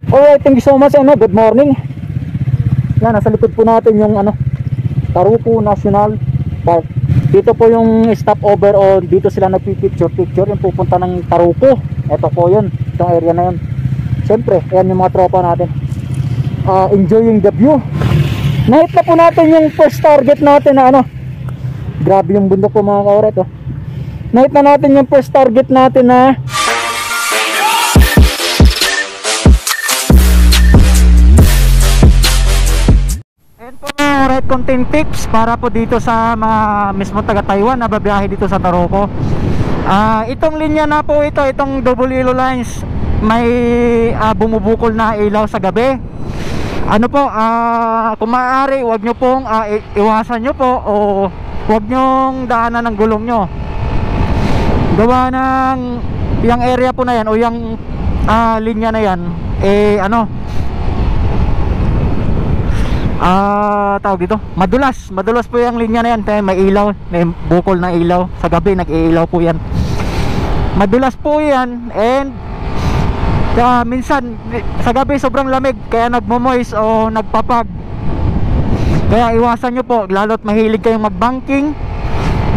Alright, thank you so much. Good morning. Yan, nasa likod po natin yung Taruco National Park. Dito po yung stopover o dito sila nagpipicture yung pupunta ng Taruco. Ito po yun, itong area na yun. Siyempre, ayan yung mga tropa natin, enjoying the view. Nahit na po natin yung first target natin na grabe yung bundok po mga kauret, oh. Nahit na natin yung first target natin na right content tips para po dito sa mga mismo taga Taiwan na babiyahe dito sa Taruco. Itong linya na po ito, itong double yellow lines, may bumubukol na ilaw sa gabi. Kung maaari, wag nyo pong iwasan nyo po o wag nyong daanan ng gulong nyo. Gawa ng yung area po na yan o yung linya na yan tawag dito, madulas po yung linya na yan. Kaya may ilaw, may bukol na ilaw sa gabi, nag-iilaw po yan, madulas po yan. And minsan sa gabi sobrang lamig, kaya nagmo-moist o nagpapag. Kaya iwasan nyo po, lalo't mahilig kayong mag-banking,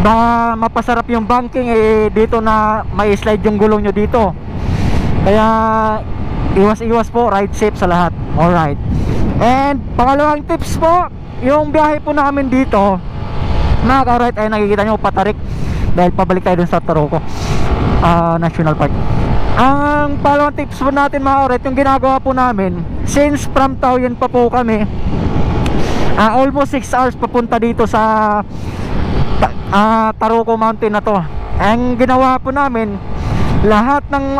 ba mapasarap yung banking, dito na may slide yung gulong nyo dito. Kaya iwas po, ride safe sa lahat. Alright. And pangalawang tips po, yung biyahe po namin dito mga ka-right, ay nakikita nyo patarik dahil pabalik tayo dun sa Taruco National Park. Ang pangalawang tips po natin mga ka-right, yung ginagawa po namin, since from Taoyuan pa po kami, almost 6 hours papunta dito sa Taruco Mountain na to. Ang ginawa po namin, lahat ng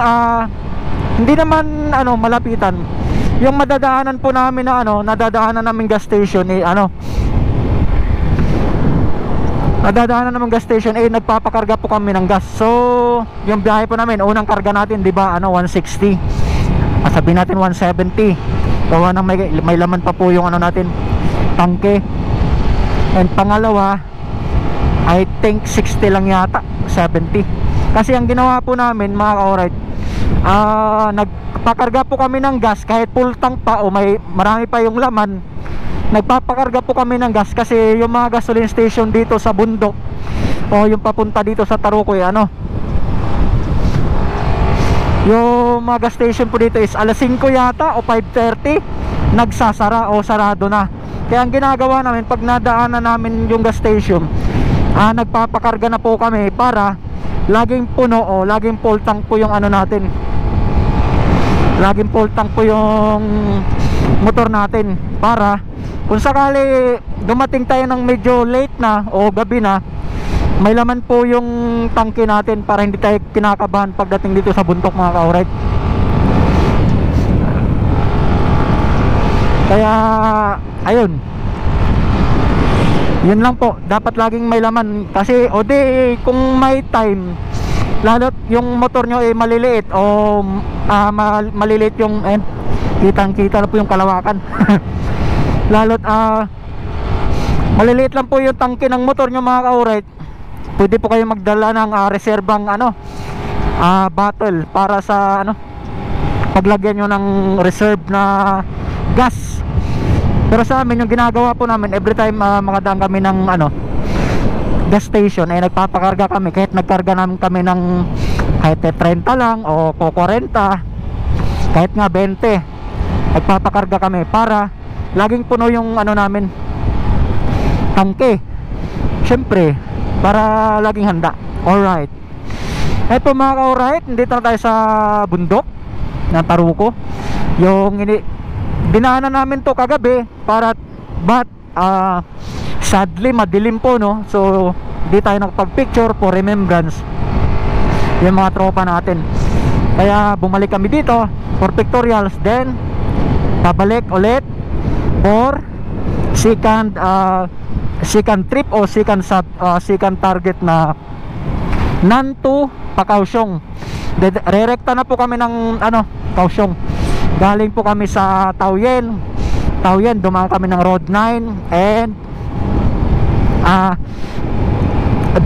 hindi naman malapitan, yung madadaanan po namin na nadadaanan namin gas station, nadadaanan namin gas station, nagpapakarga po kami ng gas. So yung biyahe po namin, unang karga natin, di ba, 160, sabihin natin 170, gawa ng may laman pa po yung natin, tangke. And pangalawa, I think 60 lang yata, 70. Kasi ang ginawa po namin mga ka-alright, nagpakarga po kami ng gas kahit full tank pa o marami pa yung laman. Nagpapakarga po kami ng gas kasi yung mga gasoline station dito sa bundok o yung papunta dito sa Taruco, yung mga gas station po dito is alas 5 yata o 5:30 nagsasara o sarado na. Kaya ang ginagawa namin, pag nadaanan namin yung gas station, nagpapakarga na po kami para laging puno o laging full tank po yung natin, laging full tank po yung motor natin, para kung sakali dumating tayo ng medyo late na o gabi na, may laman po yung tangke natin para hindi tayo kinakabahan pagdating dito sa bundok mga ka-alright. Kaya ayun, yun lang po, dapat laging may laman. Kasi kung may time, lalo't yung motor nyo maliliit o maliliit yung kitang kita na po yung kalawakan lalot maliliit lang po yung tangke ng motor nyo mga ka-alright, pwede po kayo magdala ng reserbang bottle para sa paglagyan nyo ng reserve na gas. Pero sa amin, yung ginagawa po namin, every time makadaan kami ng gas station, nagpapakarga kami. Kahit nagkarga namin kami ng kahit 30 lang o 40, kahit nga 20, nagpapakarga kami para laging puno yung namin, tangke. Syempre, para laging handa. Alright. Eto mga ka-alright, dito na tayo sa bundok ng Taruco. Yung dinaanan namin to kagabi, but sadly madilim po, no? So di tayo nakapag-picture for remembrance yung mga tropa natin. Kaya bumalik kami dito for pictorials, then pabalik ulit for second trip o second target na Nantu pa Kaohsiung. Rerekta na po kami ng Kaohsiung. Galing po kami sa Taoyuan, dumaan kami ng Road 9, and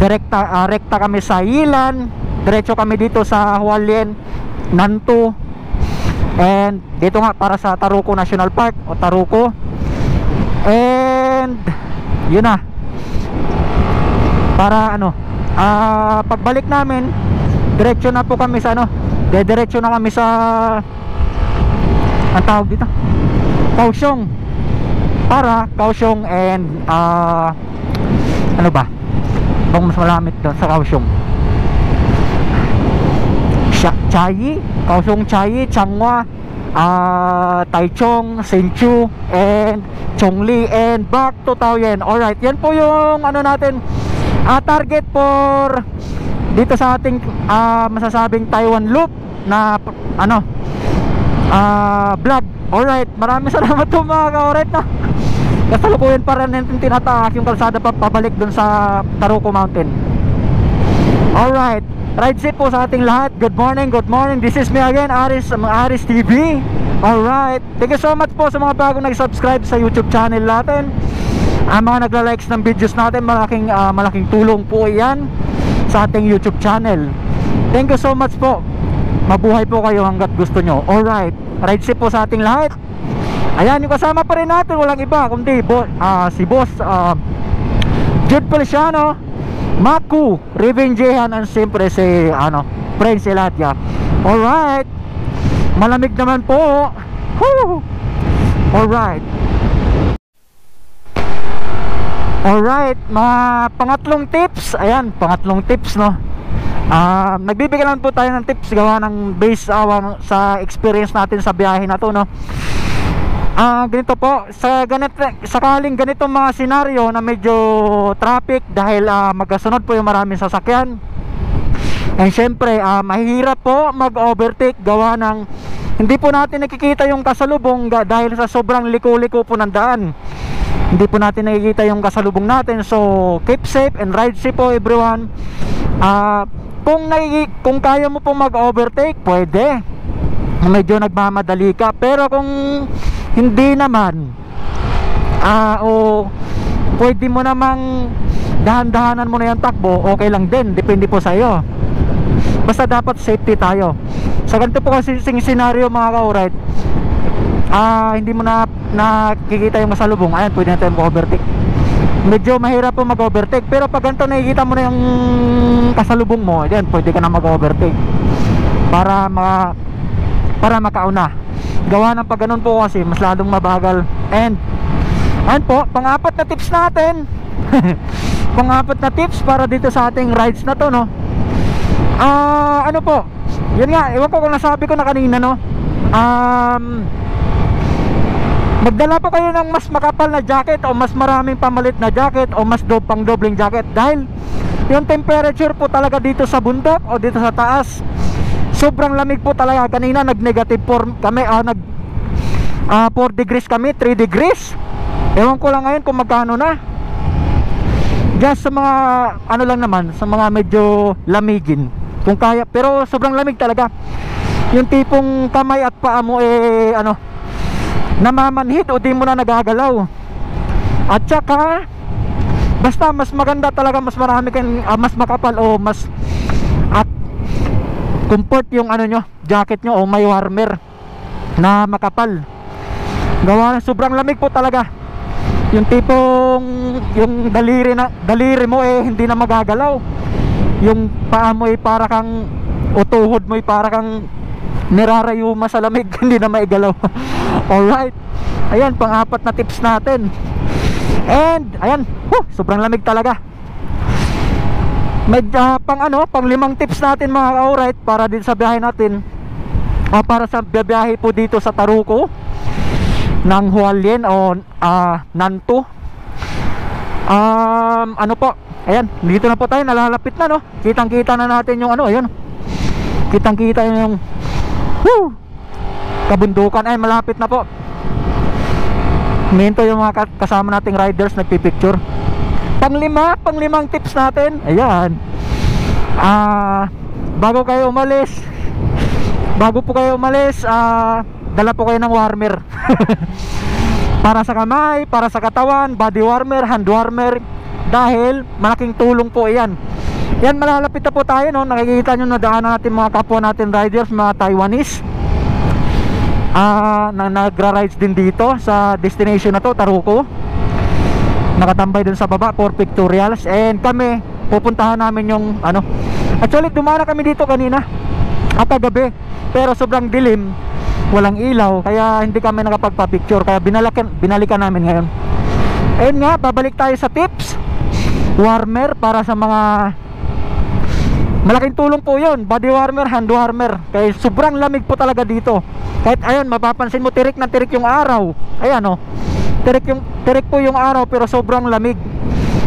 rekta kami sa Yilan, diretso kami dito sa Hualien, Nantu, And dito nga para sa Taruco National Park o Taruco. And yun na, para ano, pagbalik namin diretso na po kami sa ano, diretso na kami sa, ang tawag dito, Kaohsiung. Para Kaohsiung and ano ba bang mas malamit doon sa Kaohsiung? Chiayi, Kaohsiung, Chiayi, Changhua, Taichung, Hsinchu, and Chongli, and back to Taoyuan. Alright, yan po yung ano natin, target for dito sa ating masasabing Taiwan Loop na ano, vlog. Alright, maraming salamat po mga ka-alright na kasalukuyan pa rin natin tinataak yung kalsada pabalik dun sa Taruco Mountain. Alright, ride safe po sa ating lahat. Good morning, good morning. This is me again, Aris, Aris TV. Alright, thank you so much po sa mga bagong nag-subscribe sa YouTube channel natin. Mga nagla-likes ng videos natin, malaking tulong po yan sa ating YouTube channel. Thank you so much po. Mabuhay po kayo hanggat gusto nyo. Alright, ride safe po sa ating lahat. Ayan, yung kasama pa rin natin, walang iba kundi si Boss Jude Feliciano, Maku, Revengehan, and siyempre si Prince Eladia. Alright, malamig naman po. Woo! Alright, alright, mga pangatlong tips. Ayan, pangatlong tips, no. Nagbibigay lang po tayo ng tips gawa ng base sa experience natin sa biyahe na to, no. Ganito po, sakaling ganitong mga senaryo na medyo traffic dahil magkasunod po yung maraming sasakyan, and syempre mahirap po mag-overtake gawa ng hindi po natin nakikita yung kasalubong dahil sa sobrang liko-liko po ng daan. Hindi po natin nakikita yung kasalubong natin. So keep safe and ride safe po everyone. Kung kaya mo pong mag-overtake, pwede, medyo nagmamadali ka. Pero kung hindi naman, o pwede mo namang dahan-dahanan mo na yung takbo, okay lang din, depende po sa iyo. Basta dapat safety tayo. Sa ganito po kasi senaryo mga ka-alright, hindi mo na nakikita yung masalubong, ayan, pwede na tayo mag-overtake. Medyo mahirap po mag-overtake. Pero pag ganito nakikita mo na yung kasalubong mo, ayan, pwede ka na mag-overtake para makauna. Gawa ng pag ganun po kasi mas lalong mabagal. And po, pang-apat na tips natin pang-apat na tips para dito sa ating rides na to, no. Ano po, yun nga, ewan ko kung nasabi ko na kanina, no. Magdala po kayo ng mas makapal na jacket o mas maraming pamalit na jacket o mas pang-dobling jacket. Dahil yung temperature po talaga dito sa bundok o dito sa taas, sobrang lamig po talaga. Kanina nag-negative 4 kami, 4 degrees kami, 3 degrees. Ewan ko lang ngayon kung magkano na. Just sa mga lang naman, sa mga medyo lamigin kung kaya, pero sobrang lamig talaga. Yung tipong kamay at paa mo namamanhid o di mo na nagagalaw. At saka basta mas maganda talaga, mas marami mas makapal o mas comfort yung jacket nyo o may warmer na makapal. Gawa sobrang lamig po talaga. Yung tipong yung daliri mo hindi na magagalaw. Yung paa mo para kang tuhod mo para kang nirarayuma sa lamig, hindi na maigalaw. Alright, ayan, pang-apat na tips natin. And ayan, sobrang lamig talaga. Pang 5 tips natin mga ka-alright para din sa biyahe natin, para sa biyahe po dito sa Taruco ng Hualien o Nantou. Po, ayan, dito na po tayo, nalalapit na, no. Kitang-kita na natin yung ayun. Kitang-kita yung kabundukan. Ay, malapit na po. Minto yung mga kasama nating riders nagpipicture. Pang-5 tips natin. Ayan. Bago po kayo umalis, dala po kayo ng warmer. Para sa kamay, para sa katawan, body warmer, hand warmer. Dahil malaking tulong po yan. Yan, malalapit na po tayo, no. Nakikita nyo na daanan natin mga kapwa natin riders, mga Taiwanese. na nagra-rides din dito sa destination na to, Taruco. Nakatambay dun sa baba for pictorials. And kami, pupuntahan namin yung ano. Actually, dumana kami dito kanina at kagabi, pero sobrang dilim, walang ilaw, kaya hindi kami nakapagpa-picture. Kaya binalikan namin ngayon. Ayun nga, babalik tayo sa tips. Warmer para sa mga, malaking tulong po yun. Body warmer, hand warmer. Kaya sobrang lamig po talaga dito. Kahit ayun, mapapansin mo tirik na tirik yung araw. Ayan o, tirik po yung araw, pero sobrang lamig.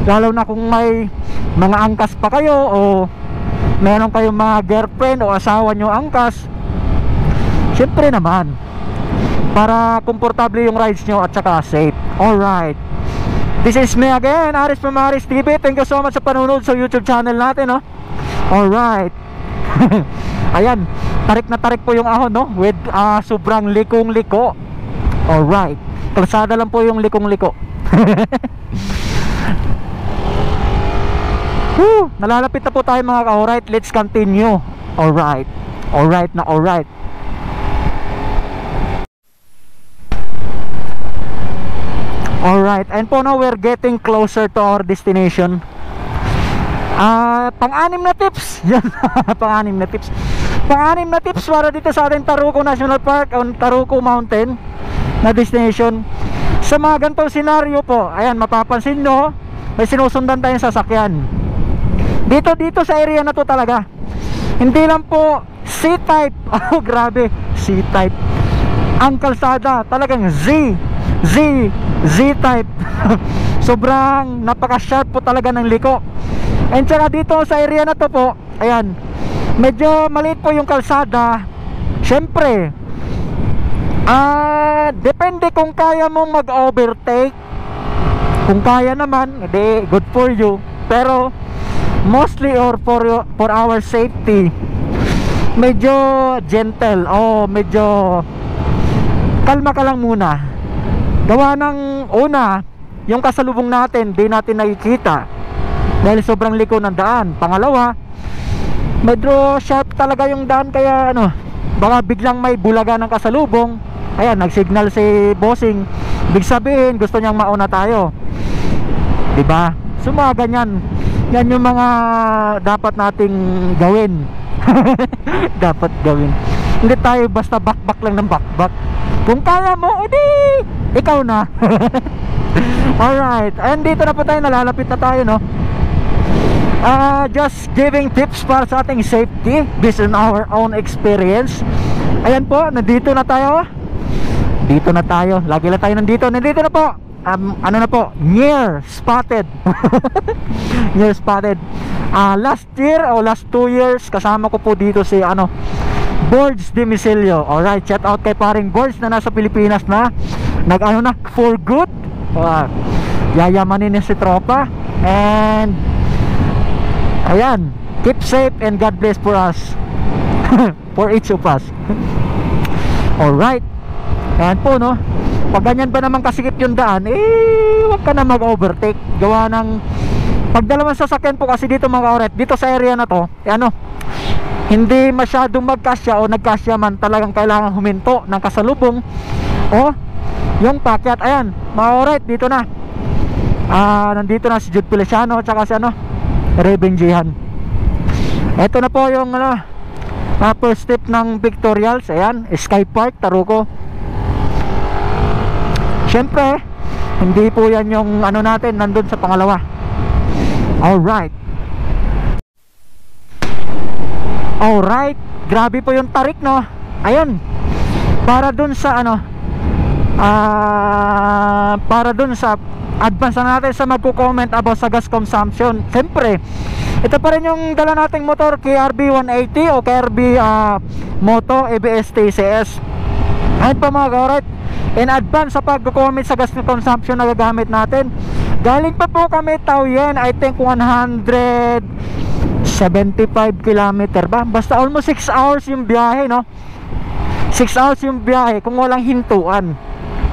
Lalo na kung may mga angkas pa kayo, o meron kayong mga girlfriend o asawa nyo angkas. Siyempre naman, para komportable yung rides nyo at saka safe. Alright, this is me again, Aris from Aris TV. Thank you so much sa panunod sa YouTube channel natin, no? Alright. Ayan, tarik na tarik po yung ahon, no? With sobrang likong-liko. Alright, kalsada lang po yung likong-liko. Nalalapit na po tayo mga ka-alright. Let's continue. Alright, alright na alright. Alright, and po now we're getting closer to our destination. Pang-anim na tips. Yan, pang-anim na tips. Pang-anim na tips para dito sa ating Taruco National Park on Taruco Mountain na destination. Sa mga ganitong senaryo po, ayan, mapapansin nyo, may sinusundan tayong sasakyan. Dito sa area na to talaga. Hindi lang po C-type. Oh, grabe, C-type. Ang kalsada, talagang Z-type. Sobrang napaka-sharp po talaga ng liko. And saka dito sa area na to po, ayan, medyo maliit po yung kalsada. Syempre, depende kung kaya mong mag-overtake. Kung kaya naman, edi good for you. Pero mostly, or for our safety, medyo gentle, medyo kalma ka lang muna. Gawa ng una, yung kasalubong natin, di natin nakikita dahil sobrang liko ng daan. Pangalawa, medyo sharp talaga yung daan, kaya ano, baka biglang may bulaga ng kasalubong. Ayan, nagsignal si bossing, ibig sabihin gusto niyang mauna tayo, diba? So mga ganyan, yan yung mga dapat nating gawin. Dapat gawin. Hindi tayo basta bakbak lang ng bakbak. Kung kaya mo, edi ikaw na. Alright, and dito na po tayo, nalalapit na tayo, no? Just giving tips para sa ating safety based on our own experience. Ayan po, nandito na tayo. Dito na tayo, lagi lang tayo nandito. Nandito na po, ano na po, near spotted. Near spotted. Last year o last 2 years, kasama ko po dito si Boards Demisilio. Alright, shout out kay paring Boards na nasa Pilipinas na, nag-ano na for good. Yayamanin niya si tropa. And ayan, keep safe and God bless for us. For each of us. Alright, ayan po, no? Pag ganyan ba naman kasikip yung daan, huwag ka na mag-overtake. Gawa ng pagdalawang sasakyan po kasi dito mga oret, dito sa area na to, hindi masyadong magkasya o nagkasya man, talagang kailangan huminto ng kasalubong o yung pakyat. Ayan mga oret, dito na. Nandito na si Jude Feliciano at saka si Raven Jihan. Ito na po yung first step ng pictorials. Ayan, Sky Park, Taruco. Siyempre, hindi po yan yung natin nandun sa pangalawa. Alright. Alright, grabe po yung tarik, no? Ayun, para dun sa para dun sa advance na natin sa magko-comment about sa gas consumption. Siyempre, ito pa rin yung dala nating motor, KRB 180 o KRB Moto ABS TCS. Ayun pa mga kaorat, in advance sa pagko-comment sa gas consumption na gagamit natin. Galing pa po kami Taoyuan, I think 175 km ba? Basta almost 6 hours yung biyahe, no? 6 hours yung biyahe kung walang hintuan.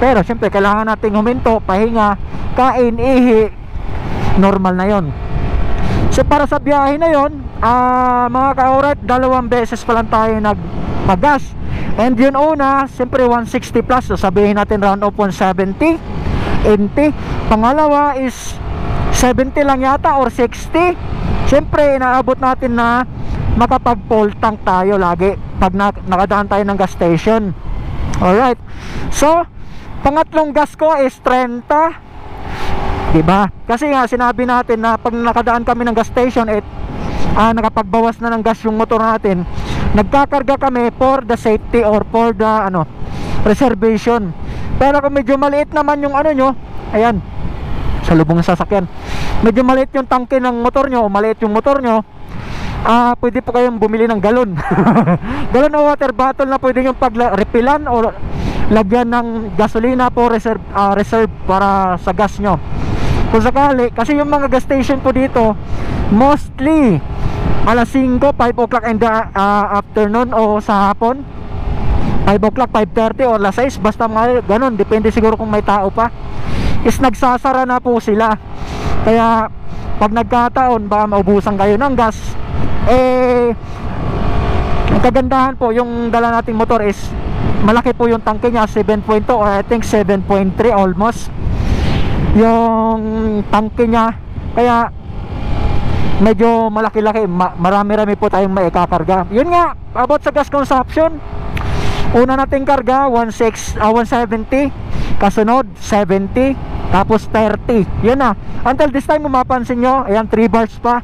Pero syempre kailangan nating huminto, pahinga, kain, ihi. Normal na yon. So para sa biyahe na yon, mga kaorat, 2 beses pa lang tayo nagpagas. And yun una, siyempre 160 plus, so sabihin natin round off 170, 80. Pangalawa is 70 lang yata or 60. Siyempre inaabot natin na makapag full tank tayo lagi pag nakadaan tayo ng gas station. Alright, so pangatlong gas ko is 30, diba? Kasi nga sinabi natin na pag nakadaan kami ng gas station, nakapagbawas na ng gas yung motor natin, nagkakarga kami for the safety or for the reservation. Pero kung medyo maliit naman yung nyo, ayan, sa lubong ng sasakyan, medyo maliit yung tangke ng motor nyo o maliit yung motor nyo, pwede po kayong bumili ng galon. Galon o water bottle na pwede yung pag-refilan o lagyan ng gasolina po reserve para sa gas nyo kung sakali. Kasi yung mga gas station po dito mostly alas 5, 5 o'clock in the afternoon o sa hapon, 5 o'clock, 5:30 o alas 6, basta mga ganun, depende siguro kung may tao pa, is nagsasara na po sila. Kaya pag nagkataon baka maubusan kayo ng gas. Ang kagandahan po, yung dala nating motor is malaki po yung tangke niya, 7.2 or I think 7.3 almost yung tangke niya, kaya medyo malaki-laki, marami-rami po tayong maikakarga. Yun nga, about sa gas consumption, una nating karga 170, kasunod 70, tapos 30. Yun na, until this time mapapansin nyo, ayan, 3 bars pa,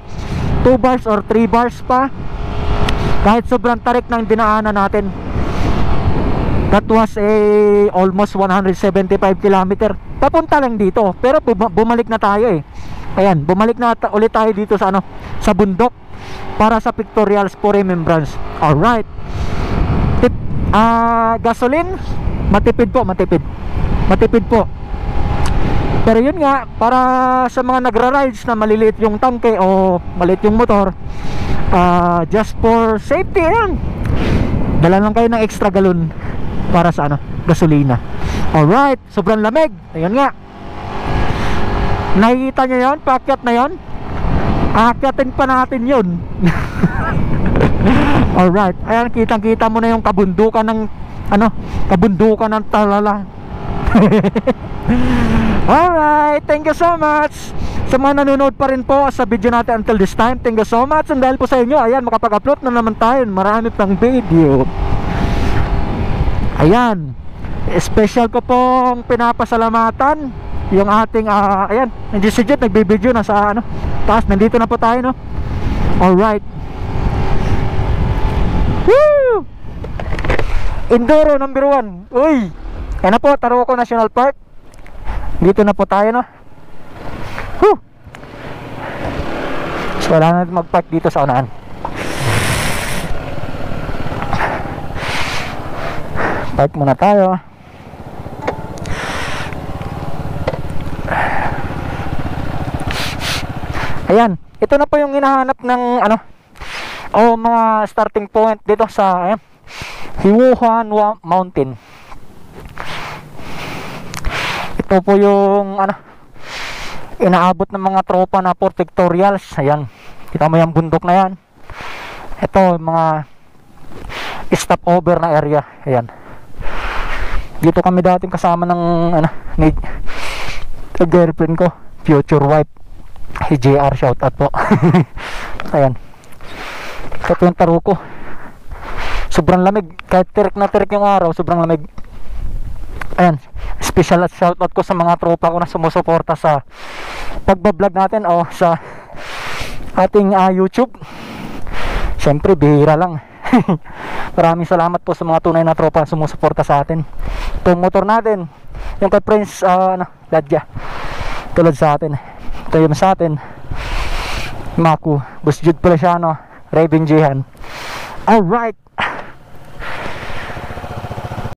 2 bars or 3 bars pa, kahit sobrang tarik ng dinaanan natin. That was almost 175 km papunta lang dito, pero bumalik na tayo ayan, bumalik na ulit tayo dito sa sa bundok para sa pictorials for remembrance. Alright, gasoline, matipid po, matipid po. Pero yun nga, para sa mga nagra-rides na maliliit yung tangke o maliit yung motor, just for safety, ayan, dala lang kayo ng extra galon para sa gasolina. Alright, sobrang lamig. Ayan nga, nakikita nyo yun, paakyat na yun, aakyatin pa natin yun. Alright, ayan, kitang kita mo na yung kabundukan ng kabundukan ng Talala. Alright, thank you so much sa mga nanonood pa rin po sa video natin until this time. Thank you so much, and dahil po sa inyo, ayan, makapag-upload na naman tayo, marami pang video. Ayan, special ko pong pinapasalamatan yung ating ayan, nandiyo si Jet, nagbibideo na sa taas. Nandito na po tayo, no? Alright, woo! Enduro number 1. Uy, yan na po, Taroko National Park. Dito na po tayo, no? Woo! So wala na natin mag-park dito sa unahan. Park muna tayo. Ayan, ito na po yung hinahanap ng mga starting point dito sa Hiwuhan Mountain. Ito po yung inaabot ng mga tropa na for pictorials. Ayan, kita mo yung bundok na yan. Ito mga stopover na area. Ayan, dito kami dating kasama ng ni girlfriend ko, future wife, si JR, shout out po. Ayan, ito yung Taroko. Sobrang lamig, kahit tirik na tirik yung araw, sobrang lamig. Ayan, special at shout out ko sa mga tropa ko na sumusuporta sa pagbablog natin o sa ating YouTube. Siyempre bihira lang. Maraming salamat po sa mga tunay na tropa sumusuporta sa atin. Itong motor natin, yung kay Prince Ladja, tulad sa atin. Ito yung sa atin, Maku, Boss Jude Polesiano, Raven Jihan. Alright,